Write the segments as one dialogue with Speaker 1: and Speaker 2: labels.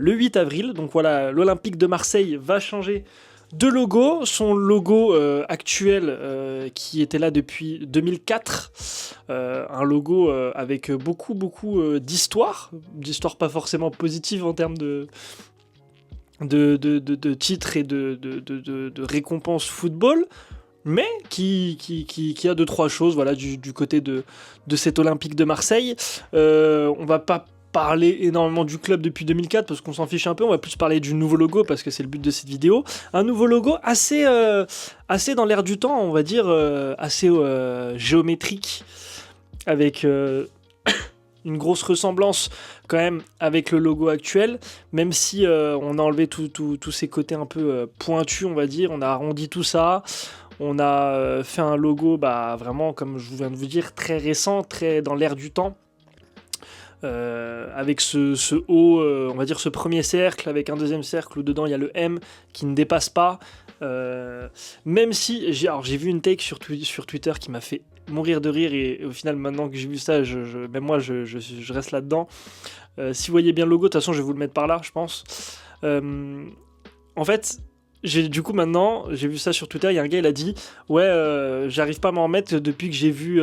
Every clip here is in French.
Speaker 1: le 8 avril. Donc voilà, l'Olympique de Marseille va changer de logo. Son logo actuel qui était là depuis 2004. Un logo avec beaucoup d'histoire. D'histoire pas forcément positive en termes de titres et de récompenses football. Mais qui a deux trois choses voilà, du côté de cet Olympique de Marseille. On va pas parler énormément du club depuis 2004 parce qu'on s'en fiche un peu, on va plus parler du nouveau logo parce que c'est le but de cette vidéo. Un nouveau logo assez dans l'air du temps, on va dire, assez géométrique, avec une grosse ressemblance quand même avec le logo actuel, même si on a enlevé tous ces côtés un peu pointus, on va dire, on a arrondi tout ça. On a fait un logo vraiment, comme je viens de vous dire, très récent, très dans l'air du temps. Avec ce haut, on va dire ce premier cercle, avec un deuxième cercle où dedans il y a le M qui ne dépasse pas. Même si, j'ai vu une take sur Twitter qui m'a fait mourir de rire, et au final, maintenant que j'ai vu ça, même moi je reste là-dedans. Si vous voyez bien le logo, de toute façon je vais vous le mettre par là, je pense. En fait, du coup maintenant, j'ai vu ça sur Twitter, il y a un gars, il a dit ouais, j'arrive pas à m'en remettre depuis que j'ai vu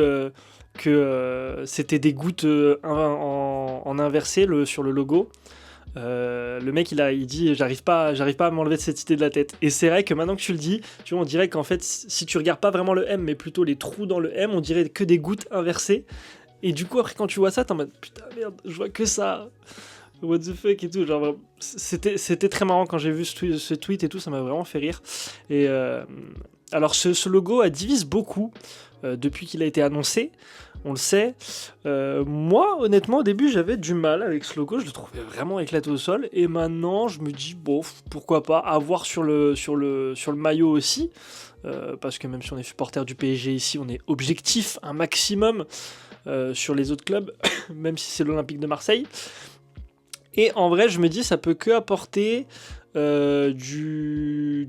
Speaker 1: que c'était des gouttes en inversé sur le logo. Le mec il dit j'arrive pas à m'enlever de cette idée de la tête, et c'est vrai que maintenant que tu le dis, tu vois, on dirait qu'en fait si tu regardes pas vraiment le M mais plutôt les trous dans le M, on dirait que des gouttes inversées, et du coup après quand tu vois ça t'es en mode putain merde, je vois que ça, what the fuck et tout, genre c'était très marrant quand j'ai vu ce tweet et tout, ça m'a vraiment fait rire. Et alors ce logo a divise beaucoup depuis qu'il a été annoncé, on le sait. Moi honnêtement au début j'avais du mal avec ce logo, je le trouvais vraiment éclaté au sol, et maintenant je me dis bon, pourquoi pas, à voir sur le maillot aussi, parce que même si on est supporter du PSG ici, on est objectif un maximum sur les autres clubs, même si c'est l'Olympique de Marseille. Et en vrai, je me dis, ça peut que apporter du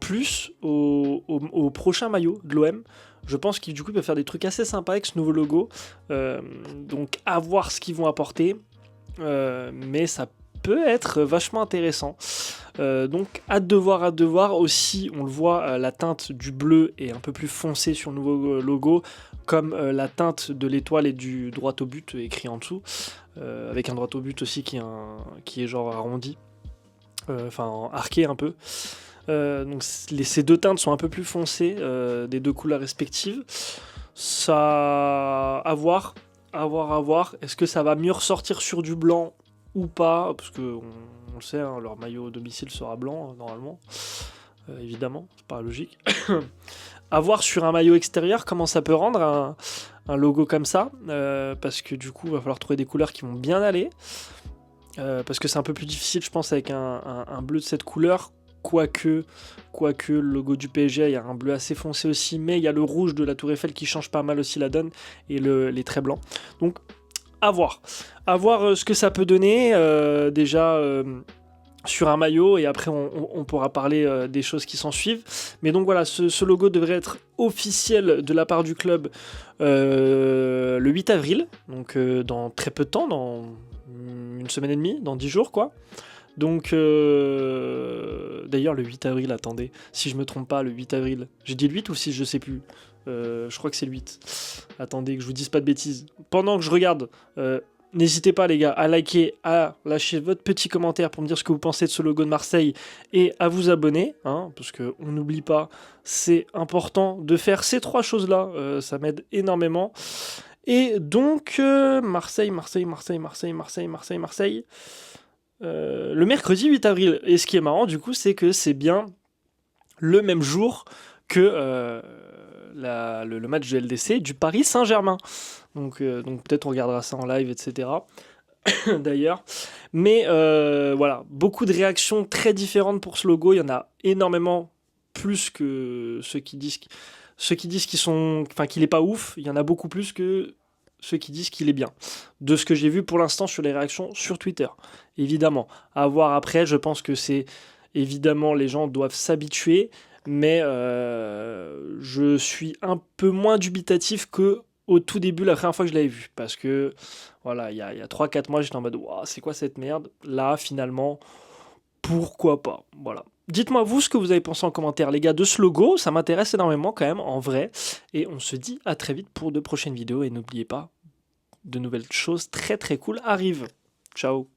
Speaker 1: plus au prochain maillot de l'OM. Je pense qu'il peut faire des trucs assez sympas avec ce nouveau logo. Donc, à voir ce qu'ils vont apporter. Mais ça peut être vachement intéressant. Donc, hâte de voir. Aussi, on le voit, la teinte du bleu est un peu plus foncée sur le nouveau logo, comme la teinte de l'étoile et du droit au but écrit en dessous, avec un droit au but aussi qui est genre arrondi, enfin arqué un peu. Donc ces deux teintes sont un peu plus foncées, des deux couleurs respectives. Ça, à voir. Est-ce que ça va mieux ressortir sur du blanc ou pas, parce que on le sait, hein, leur maillot domicile sera blanc normalement, évidemment, c'est pas logique. À voir sur un maillot extérieur comment ça peut rendre un logo comme ça, parce que du coup il va falloir trouver des couleurs qui vont bien aller, parce que c'est un peu plus difficile je pense avec un bleu de cette couleur, quoique le logo du PSG il y a un bleu assez foncé aussi, mais il y a le rouge de la Tour Eiffel qui change pas mal aussi la donne, et les traits blancs. Donc à voir ce que ça peut donner, déjà sur un maillot, et après on pourra parler des choses qui s'en suivent. Mais donc voilà, ce logo devrait être officiel de la part du club le 8 avril, donc dans très peu de temps, dans une semaine et demie, dans 10 jours quoi. Donc d'ailleurs le 8 avril, attendez, si je me trompe pas, le 8 avril, j'ai dit le 8 ou le 6, je sais plus. Je crois que c'est le 8. Attendez que je vous dise pas de bêtises. Pendant que je regarde, n'hésitez pas les gars à liker, à lâcher votre petit commentaire pour me dire ce que vous pensez de ce logo de Marseille, et à vous abonner, hein, parce qu'on n'oublie pas, c'est important de faire ces trois choses-là, ça m'aide énormément. Et donc Marseille, le mercredi 8 avril. Et ce qui est marrant du coup, c'est que c'est bien le même jour que le match de LDC du Paris Saint-Germain. Donc peut-être on regardera ça en live, etc. D'ailleurs. Mais voilà, beaucoup de réactions très différentes pour ce logo. Il y en a énormément, plus que ceux qui disent qu'il est pas ouf. Il y en a beaucoup plus que ceux qui disent qu'il est bien. De ce que j'ai vu pour l'instant sur les réactions sur Twitter. Évidemment. À voir après, je pense que c'est... Évidemment, les gens doivent s'habituer, mais je suis un peu moins dubitatif que au tout début, la première fois que je l'avais vu. Parce que, voilà, il y a 3-4 mois, j'étais en mode, Ouah, c'est quoi cette merde? Là, finalement, pourquoi pas? Voilà. Dites-moi vous ce que vous avez pensé en commentaire, les gars, de ce logo. Ça m'intéresse énormément quand même, en vrai. Et on se dit à très vite pour de prochaines vidéos. Et n'oubliez pas, de nouvelles choses très très cool arrivent. Ciao!